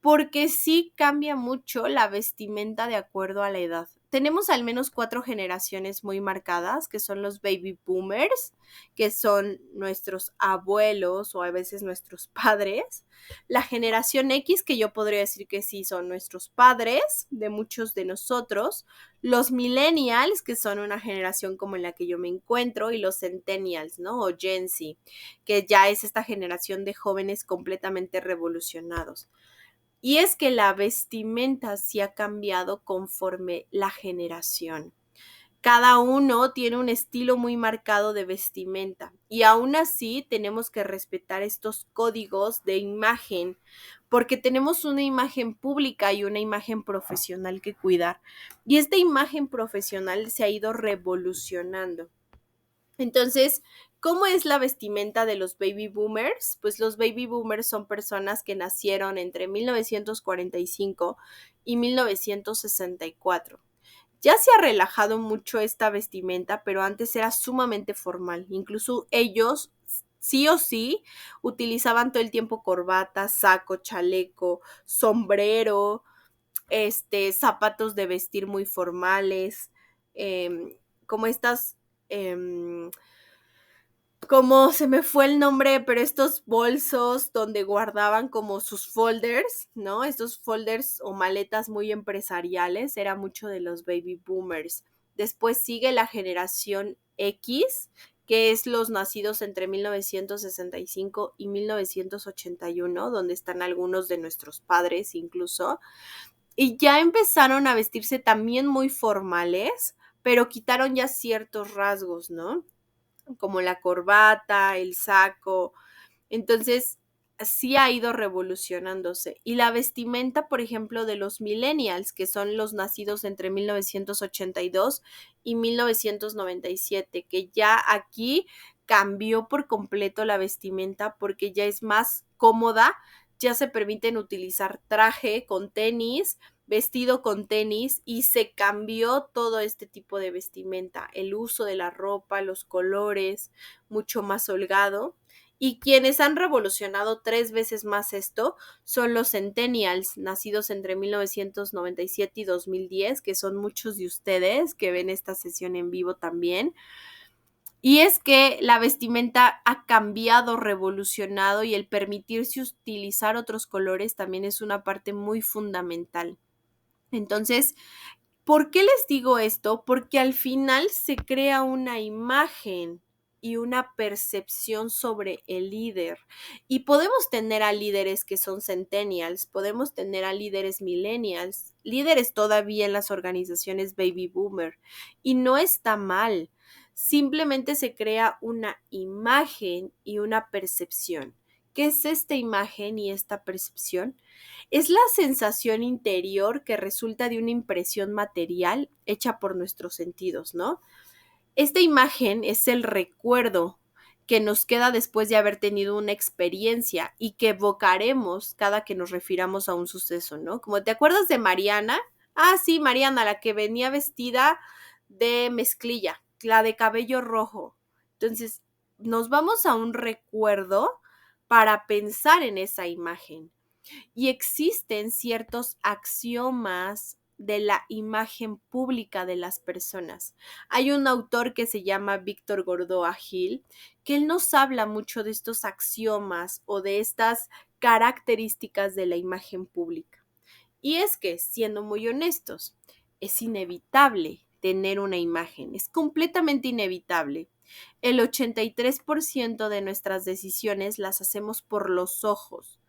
porque sí cambia mucho la vestimenta de acuerdo a la edad. Tenemos al menos 4 generaciones muy marcadas, que son los baby boomers, que son nuestros abuelos o a veces nuestros padres. La generación X, que yo podría decir que sí son nuestros padres de muchos de nosotros. Los millennials, que son una generación como en la que yo me encuentro, y los centennials, ¿no? O Gen Z, que ya es esta generación de jóvenes completamente revolucionados. Y es que la vestimenta sí ha cambiado conforme la generación. Cada uno tiene un estilo muy marcado de vestimenta y aún así tenemos que respetar estos códigos de imagen porque tenemos una imagen pública y una imagen profesional que cuidar. Y esta imagen profesional se ha ido revolucionando. Entonces, ¿cómo es la vestimenta de los baby boomers? Pues los baby boomers son personas que nacieron entre 1945 y 1964. Ya se ha relajado mucho esta vestimenta, pero antes era sumamente formal. Incluso ellos sí o sí utilizaban todo el tiempo corbata, saco, chaleco, sombrero, zapatos de vestir muy formales, como estas como se me fue el nombre, pero estos bolsos donde guardaban como sus folders, ¿no? Estos folders o maletas muy empresariales, era mucho de los baby boomers. Después sigue la generación X, que es los nacidos entre 1965 y 1981, donde están algunos de nuestros padres incluso. Y ya empezaron a vestirse también muy formales, pero quitaron ya ciertos rasgos, ¿no? Como la corbata, el saco. Entonces, sí ha ido revolucionándose. Y la vestimenta, por ejemplo, de los millennials, que son los nacidos entre 1982 y 1997, que ya aquí cambió por completo la vestimenta porque ya es más cómoda, ya se permiten utilizar traje con tenis, vestido con tenis y se cambió todo este tipo de vestimenta, el uso de la ropa, los colores, mucho más holgado. Y quienes han revolucionado 3 veces más esto son los centennials, nacidos entre 1997 y 2010, que son muchos de ustedes que ven esta sesión en vivo también. Y es que la vestimenta ha cambiado, revolucionado y el permitirse utilizar otros colores también es una parte muy fundamental. Entonces, ¿por qué les digo esto? Porque al final se crea una imagen y una percepción sobre el líder. Y podemos tener a líderes que son centennials, podemos tener a líderes millennials, líderes todavía en las organizaciones baby boomer. Y no está mal. Simplemente se crea una imagen y una percepción. ¿Qué es esta imagen y esta percepción? Es la sensación interior que resulta de una impresión material hecha por nuestros sentidos, ¿no? Esta imagen es el recuerdo que nos queda después de haber tenido una experiencia y que evocaremos cada que nos refiramos a un suceso, ¿no? Como te acuerdas de Mariana. Ah, sí, Mariana, la que venía vestida de mezclilla, la de cabello rojo. Entonces, nos vamos a un recuerdo para pensar en esa imagen. Y existen ciertos axiomas de la imagen pública de las personas. Hay un autor que se llama Víctor Gordoa Gil, que él nos habla mucho de estos axiomas o de estas características de la imagen pública. Y es que, siendo muy honestos, es inevitable tener una imagen, es completamente inevitable. El 83% de nuestras decisiones las hacemos por los ojos.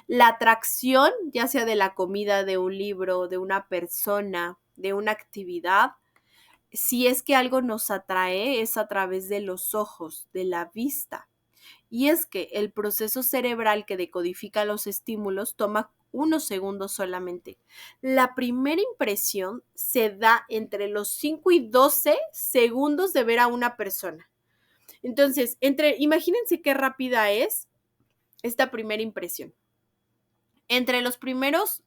La atracción, ya sea de la comida, de un libro, de una persona, de una actividad, si es que algo nos atrae, es a través de los ojos, de la vista. Y es que el proceso cerebral que decodifica los estímulos toma unos segundos solamente. La primera impresión se da entre los 5 y 12 segundos de ver a una persona. Entonces, imagínense qué rápida es esta primera impresión. Entre los primeros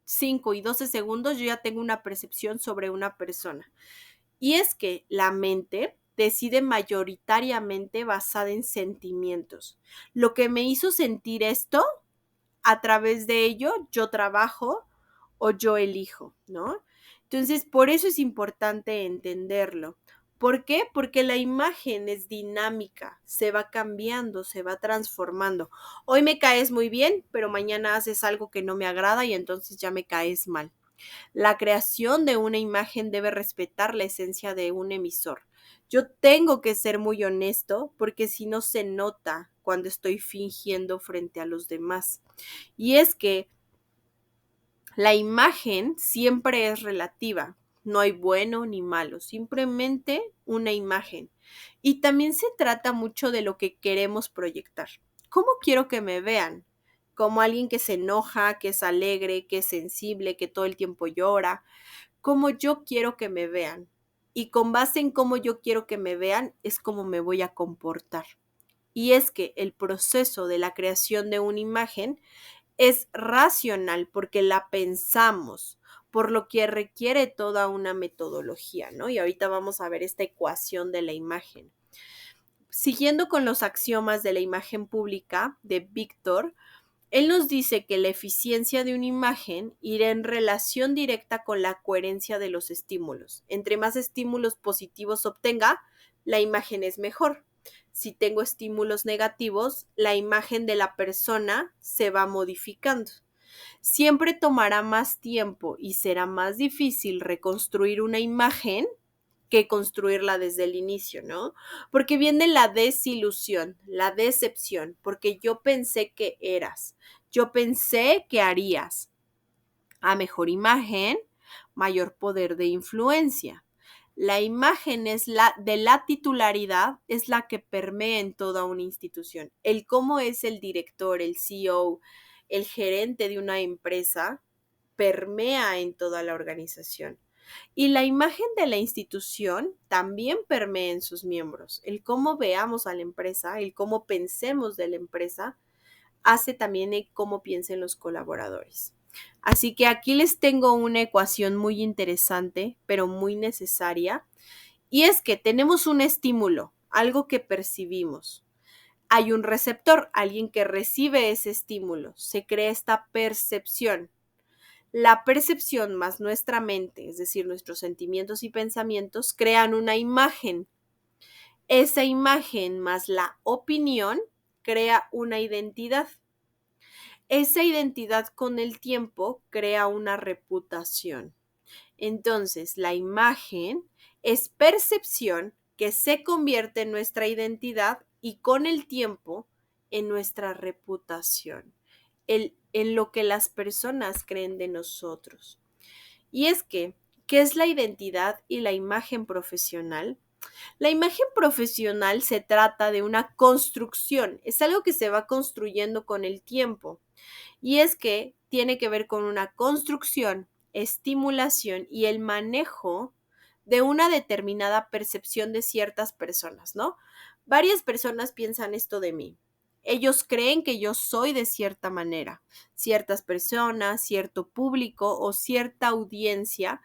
5 y 12 segundos yo ya tengo una percepción sobre una persona. Y es que la mente decide mayoritariamente basada en sentimientos. Lo que me hizo sentir esto, a través de ello yo trabajo o yo elijo, ¿no? Entonces, por eso es importante entenderlo. ¿Por qué? Porque la imagen es dinámica, se va cambiando, se va transformando. Hoy me caes muy bien, pero mañana haces algo que no me agrada y entonces ya me caes mal. La creación de una imagen debe respetar la esencia de un emisor. Yo tengo que ser muy honesto porque si no se nota cuando estoy fingiendo frente a los demás. Y es que la imagen siempre es relativa. No hay bueno ni malo, simplemente una imagen. Y también se trata mucho de lo que queremos proyectar. ¿Cómo quiero que me vean? Como alguien que se enoja, que es alegre, que es sensible, que todo el tiempo llora. Como yo quiero que me vean. Y con base en cómo yo quiero que me vean es cómo me voy a comportar. Y es que el proceso de la creación de una imagen es racional porque la pensamos, por lo que requiere toda una metodología, ¿no? Y ahorita vamos a ver esta ecuación de la imagen. Siguiendo con los axiomas de la imagen pública de Víctor, él nos dice que la eficiencia de una imagen irá en relación directa con la coherencia de los estímulos. Entre más estímulos positivos obtenga, la imagen es mejor. Si tengo estímulos negativos, la imagen de la persona se va modificando. Siempre tomará más tiempo y será más difícil reconstruir una imagen que construirla desde el inicio, ¿no? Porque viene la desilusión, la decepción, porque yo pensé que eras, yo pensé que harías. A mejor imagen, mayor poder de influencia. La imagen es de la titularidad, es la que permea en toda una institución. El cómo es el director, el CEO, el gerente de una empresa, permea en toda la organización. Y la imagen de la institución también permea en sus miembros. El cómo veamos a la empresa, el cómo pensemos de la empresa, hace también el cómo piensen los colaboradores. Así que aquí les tengo una ecuación muy interesante, pero muy necesaria. Y es que tenemos un estímulo, algo que percibimos. Hay un receptor, alguien que recibe ese estímulo. Se crea esta percepción. La percepción más nuestra mente, es decir, nuestros sentimientos y pensamientos, crean una imagen. Esa imagen más la opinión crea una identidad. Esa identidad con el tiempo crea una reputación. Entonces, la imagen es percepción que se convierte en nuestra identidad y con el tiempo en nuestra reputación, en lo que las personas creen de nosotros. Y es que, ¿qué es la identidad y la imagen profesional? La imagen profesional se trata de una construcción, es algo que se va construyendo con el tiempo. Y es que tiene que ver con una construcción, estimulación y el manejo de una determinada percepción de ciertas personas, ¿no? Varias personas piensan esto de mí. Ellos creen que yo soy de cierta manera, ciertas personas, cierto público o cierta audiencia,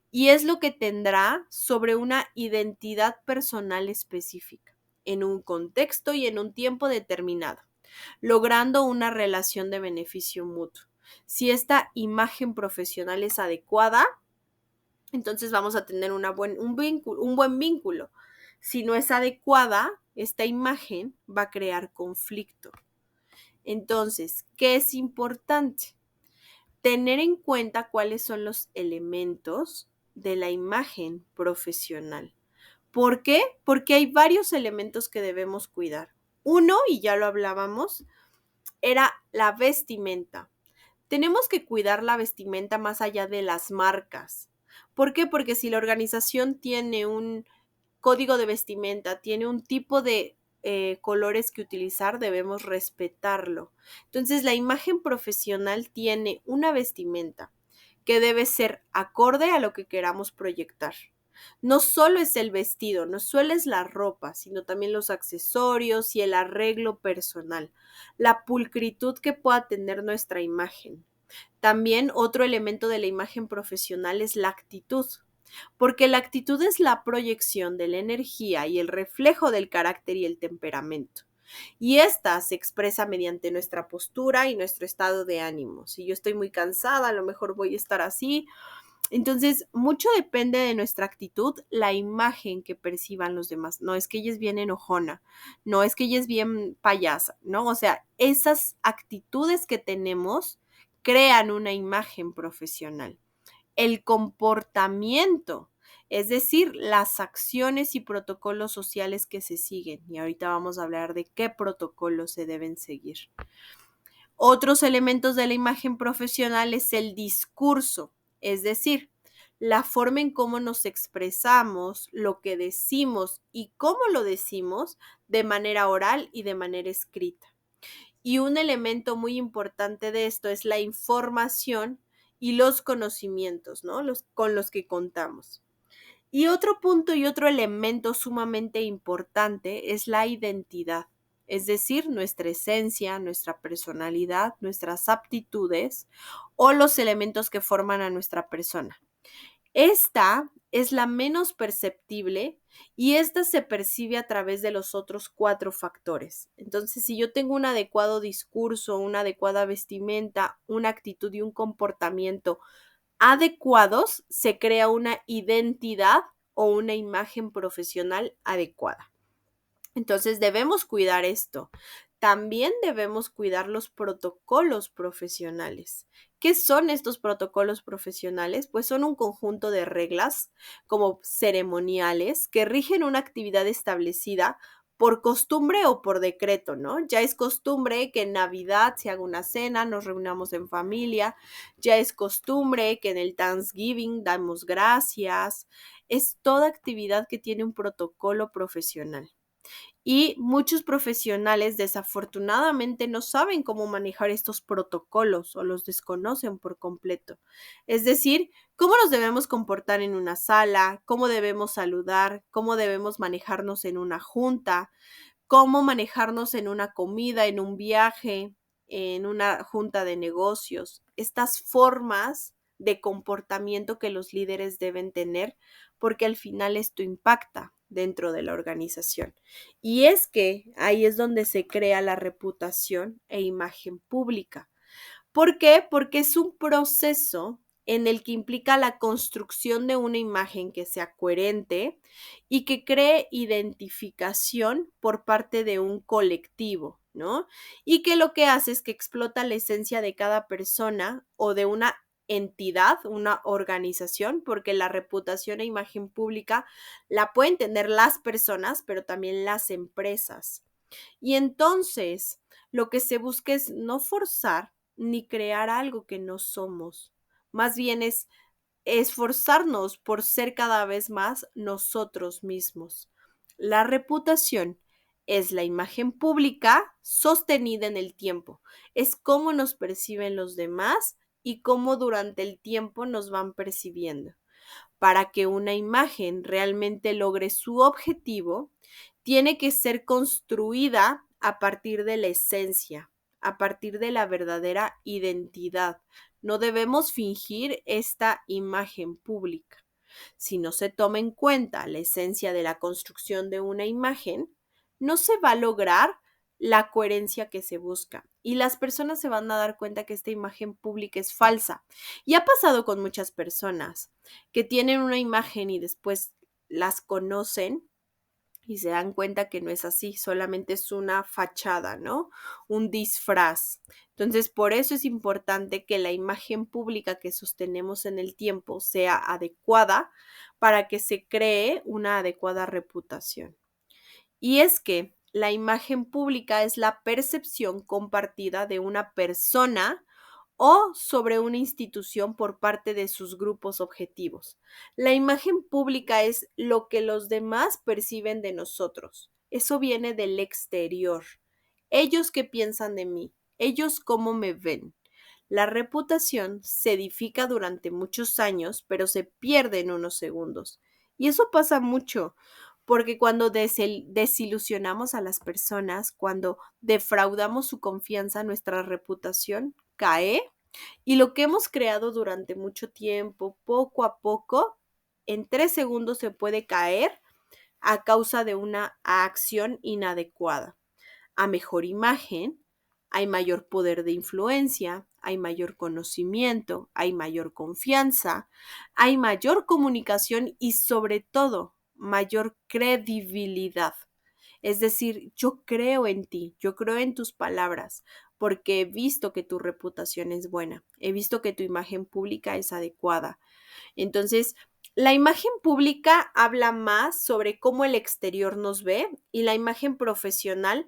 y es lo que tendrá sobre una identidad personal específica, en un contexto y en un tiempo determinado, logrando una relación de beneficio mutuo. Si esta imagen profesional es adecuada, entonces vamos a tener un buen vínculo. Si no es adecuada, esta imagen va a crear conflicto. Entonces, ¿qué es importante? Tener en cuenta cuáles son los elementos de la imagen profesional. ¿Por qué? Porque hay varios elementos que debemos cuidar. Uno, y ya lo hablábamos, era la vestimenta. Tenemos que cuidar la vestimenta más allá de las marcas. ¿Por qué? Porque si la organización tiene un código de vestimenta, tiene un tipo de colores que utilizar, debemos respetarlo. Entonces, la imagen profesional tiene una vestimenta que debe ser acorde a lo que queramos proyectar. No solo es el vestido, no solo es la ropa, sino también los accesorios y el arreglo personal, la pulcritud que pueda tener nuestra imagen. También otro elemento de la imagen profesional es la actitud, porque la actitud es la proyección de la energía y el reflejo del carácter y el temperamento. Y esta se expresa mediante nuestra postura y nuestro estado de ánimo. Si yo estoy muy cansada, a lo mejor voy a estar así. Entonces, mucho depende de nuestra actitud, la imagen que perciban los demás. No es que ella es bien enojona, no es que ella es bien payasa, ¿no? O sea, esas actitudes que tenemos crean una imagen profesional. El comportamiento, es decir, las acciones y protocolos sociales que se siguen. Y ahorita vamos a hablar de qué protocolos se deben seguir. Otros elementos de la imagen profesional es el discurso, es decir, la forma en cómo nos expresamos, lo que decimos y cómo lo decimos de manera oral y de manera escrita. Y un elemento muy importante de esto es la información y los conocimientos, ¿no? Con los que contamos. Y otro punto y otro elemento sumamente importante es la identidad, es decir, nuestra esencia, nuestra personalidad, nuestras aptitudes o los elementos que forman a nuestra persona. Esta es la menos perceptible y esta se percibe a través de los otros 4 factores. Entonces, si yo tengo un adecuado discurso, una adecuada vestimenta, una actitud y un comportamiento adecuados, se crea una identidad o una imagen profesional adecuada. Entonces debemos cuidar esto. También debemos cuidar los protocolos profesionales. ¿Qué son estos protocolos profesionales? Pues son un conjunto de reglas como ceremoniales que rigen una actividad establecida por costumbre o por decreto, ¿no? Ya es costumbre que en Navidad se haga una cena, nos reunamos en familia, ya es costumbre que en el Thanksgiving damos gracias. Es toda actividad que tiene un protocolo profesional. Y muchos profesionales desafortunadamente no saben cómo manejar estos protocolos o los desconocen por completo. Es decir, cómo nos debemos comportar en una sala, cómo debemos saludar, cómo debemos manejarnos en una junta, cómo manejarnos en una comida, en un viaje, en una junta de negocios. Estas formas de comportamiento que los líderes deben tener, porque al final esto impacta dentro de la organización. Y es que ahí es donde se crea la reputación e imagen pública. ¿Por qué? Porque es un proceso en el que implica la construcción de una imagen que sea coherente y que cree identificación por parte de un colectivo, ¿no? Y que lo que hace es que explota la esencia de cada persona o de una entidad, una organización, porque la reputación e imagen pública la pueden tener las personas, pero también las empresas. Y entonces, lo que se busca es no forzar ni crear algo que no somos. Más bien es esforzarnos por ser cada vez más nosotros mismos. La reputación es la imagen pública sostenida en el tiempo. Es cómo nos perciben los demás y cómo durante el tiempo nos van percibiendo. Para que una imagen realmente logre su objetivo, tiene que ser construida a partir de la esencia, a partir de la verdadera identidad. No debemos fingir esta imagen pública. Si no se toma en cuenta la esencia de la construcción de una imagen, no se va a lograr la coherencia que se busca. Y las personas se van a dar cuenta que esta imagen pública es falsa. Y ha pasado con muchas personas que tienen una imagen y después las conocen y se dan cuenta que no es así, solamente es una fachada, ¿no? Un disfraz. Entonces, por eso es importante que la imagen pública que sostenemos en el tiempo sea adecuada para que se cree una adecuada reputación. Y es que la imagen pública es la percepción compartida de una persona o sobre una institución por parte de sus grupos objetivos. La imagen pública es lo que los demás perciben de nosotros. Eso viene del exterior. Ellos qué piensan de mí, ellos cómo me ven. La reputación se edifica durante muchos años, pero se pierde en unos segundos. Y eso pasa mucho, porque cuando desilusionamos a las personas, cuando defraudamos su confianza, nuestra reputación cae y lo que hemos creado durante mucho tiempo, poco a poco, en 3 segundos se puede caer a causa de una acción inadecuada. A mejor imagen, hay mayor poder de influencia, hay mayor conocimiento, hay mayor confianza, hay mayor comunicación y sobre todo mayor credibilidad. Es decir, yo creo en ti, yo creo en tus palabras, porque he visto que tu reputación es buena, he visto que tu imagen pública es adecuada. Entonces, la imagen pública habla más sobre cómo el exterior nos ve y la imagen profesional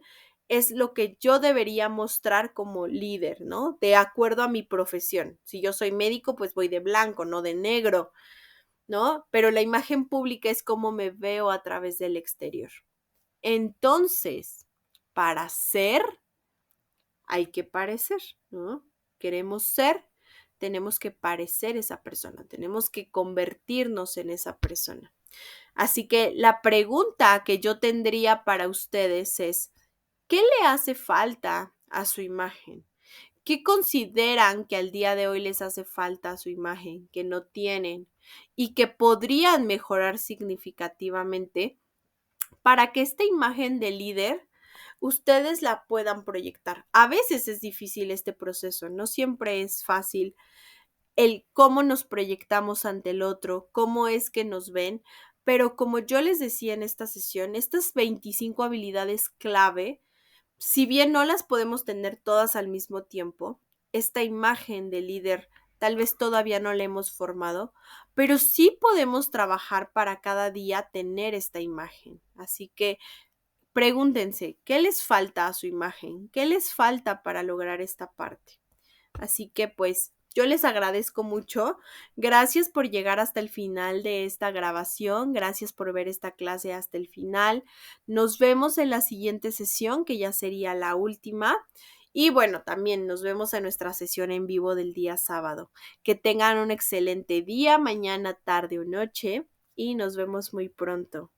es lo que yo debería mostrar como líder, ¿no? De acuerdo a mi profesión. Si yo soy médico, pues voy de blanco, no de negro, ¿no? Pero la imagen pública es cómo me veo a través del exterior. Entonces, para ser, hay que parecer, ¿no? Queremos ser, tenemos que parecer esa persona, tenemos que convertirnos en esa persona. Así que la pregunta que yo tendría para ustedes es, ¿qué le hace falta a su imagen? ¿Qué consideran que al día de hoy les hace falta a su imagen, que no tienen y que podrían mejorar significativamente para que esta imagen de líder ustedes la puedan proyectar? A veces es difícil este proceso, no siempre es fácil el cómo nos proyectamos ante el otro, cómo es que nos ven, pero como yo les decía en esta sesión, estas 25 habilidades clave, si bien no las podemos tener todas al mismo tiempo, esta imagen de líder tal vez todavía no la hemos formado, pero sí podemos trabajar para cada día tener esta imagen. Así que pregúntense, ¿qué les falta a su imagen? ¿Qué les falta para lograr esta parte? Así que pues yo les agradezco mucho. Gracias por llegar hasta el final de esta grabación. Gracias por ver esta clase hasta el final. Nos vemos en la siguiente sesión, que ya sería la última. Y bueno, también nos vemos en nuestra sesión en vivo del día sábado. Que tengan un excelente día, mañana, tarde o noche. Y nos vemos muy pronto.